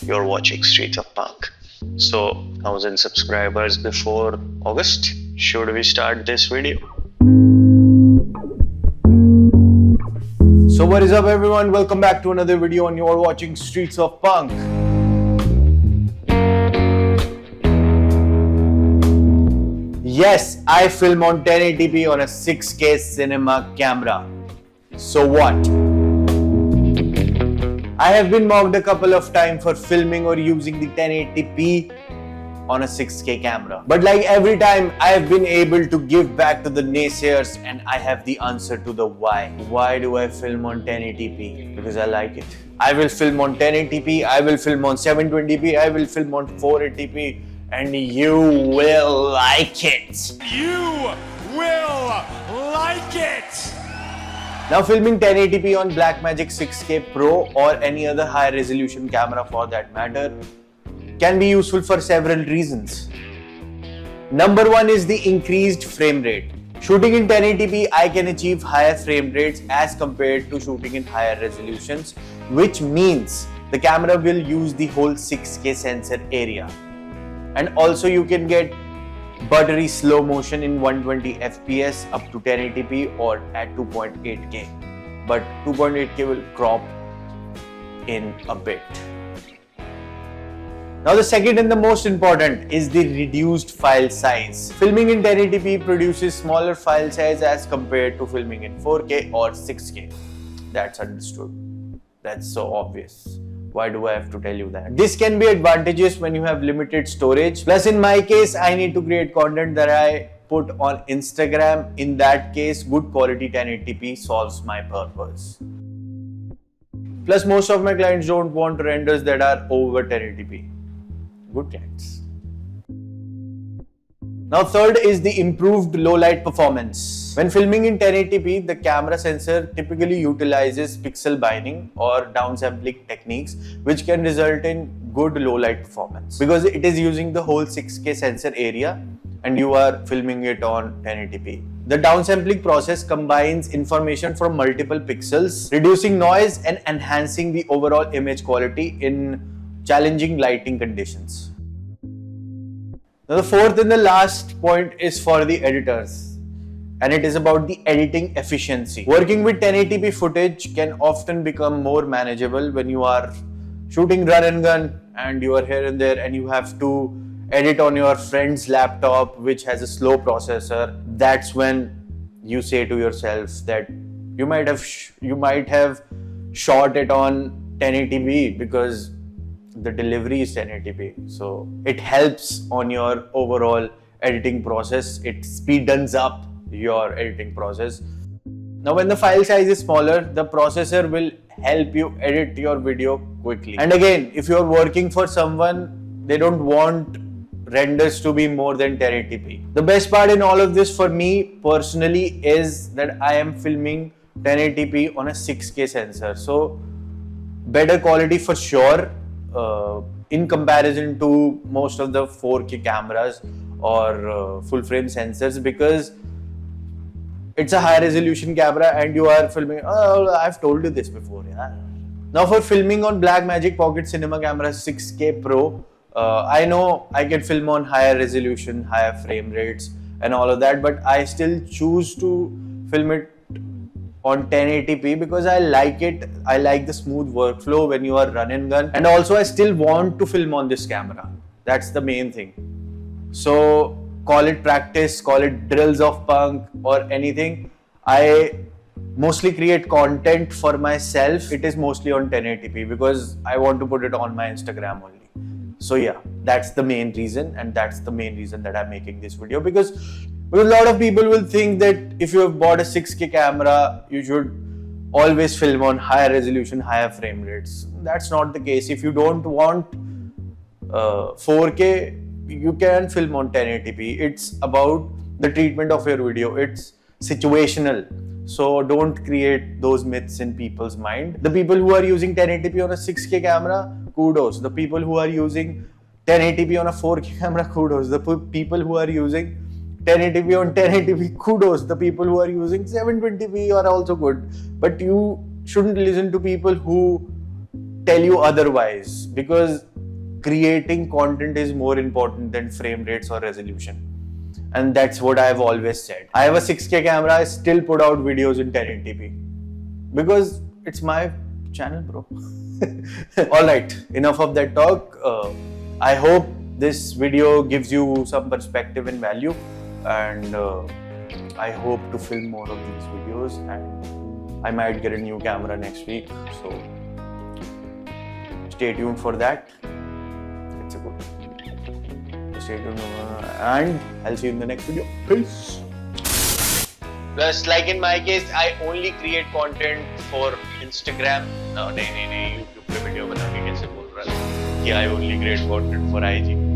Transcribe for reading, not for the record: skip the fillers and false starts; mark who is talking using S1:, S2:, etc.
S1: You're watching Streets of Punk. So, 1,000 subscribers before August. Should we start this video?
S2: So what is up everyone, welcome back to another video and you're watching Streets of Punk. Yes, I film on 1080p on a 6K cinema camera. So what? I have been mocked a couple of times for filming or using the 1080p on a 6K camera. But like every time, I have been able to give back to the naysayers and I have the answer to the why. Why do I film on 1080p? Because I like it. I will film on 1080p, I will film on 720p, I will film on 480p and you will like it.
S3: You will like it!
S2: Now filming 1080p on Blackmagic 6K Pro or any other high resolution camera for that matter can be useful for several reasons. Number one is the increased frame rate. Shooting in 1080p, I can achieve higher frame rates as compared to shooting in higher resolutions, which means the camera will use the whole 6K sensor area. And also you can get buttery slow motion in 120 FPS up to 1080p or at 2.8K. But 2.8K will crop in a bit. Now the second and the most important is the reduced file size. Filming in 1080p produces smaller file size as compared to filming in 4K or 6K. That's understood. That's so obvious. Why do I have to tell you that? This can be advantageous when you have limited storage. Plus in my case, I need to create content that I put on Instagram. In that case, good quality 1080p solves my purpose. Plus most of my clients don't want renders that are over 1080p. Good clients. Now third is the improved low light performance. When filming in 1080p, the camera sensor typically utilizes pixel binding or downsampling techniques which can result in good low light performance because it is using the whole 6K sensor area and you are filming it on 1080p. The downsampling process combines information from multiple pixels, reducing noise and enhancing the overall image quality in challenging lighting conditions. Now the fourth and the last point is for the editors, and it is about the editing efficiency. Working with 1080p footage can often become more manageable when you are shooting run and gun and you are here and there and you have to edit on your friend's laptop which has a slow processor. That's when you say to yourself that you might have shot it on 1080p because the delivery is 1080p, so it helps on your overall editing process. It speeds up your editing process. Now when the file size is smaller, the processor will help you edit your video quickly. And again, if you're working for someone, they don't want renders to be more than 1080p. The best part in all of this for me personally is that I am filming 1080p on a 6K sensor, so better quality for sure. In comparison to most of the 4K cameras or full frame sensors, because it's a high resolution camera and you are filming. I've told you this before. Yeah. Now for filming on Blackmagic Pocket Cinema Camera 6K Pro, I know I can film on higher resolution, higher frame rates and all of that, but I still choose to film it on 1080p because I like it. I like the smooth workflow when you are run and gun, and also I still want to film on this camera. That's the main thing. So call it practice, call it drills of punk or anything. I mostly create content for myself. It is mostly on 1080p because I want to put it on my Instagram only. So yeah, that's the main reason, and that's the main reason that I'm making this video, because a lot of people will think that if you have bought a 6K camera, you should always film on higher resolution, higher frame rates. That's not the case. If you don't want 4K, you can film on 1080p. It's about the treatment of your video. It's situational. So don't create those myths in people's mind. The people who are using 1080p on a 6K camera, kudos. The people who are using 1080p on a 4K camera, kudos. The people who are using 1080p on 1080p, kudos. The people who are using 720p are also good. But you shouldn't listen to people who tell you otherwise, because creating content is more important than frame rates or resolution. And that's what I've always said. I have a 6K camera, I still put out videos in 1080p because it's my channel, bro. Alright, enough of that talk. I hope this video gives you some perspective and value, and I hope to film more of these videos, and I might get a new camera next week, so stay tuned for that. It's a good one. Stay tuned, and I'll see you in the next video. Peace.
S1: Plus, like in my case, I only create content for Instagram. No, नहीं YouTube पे video बनाने कैसे बोल रहा था कि I only create content for IG.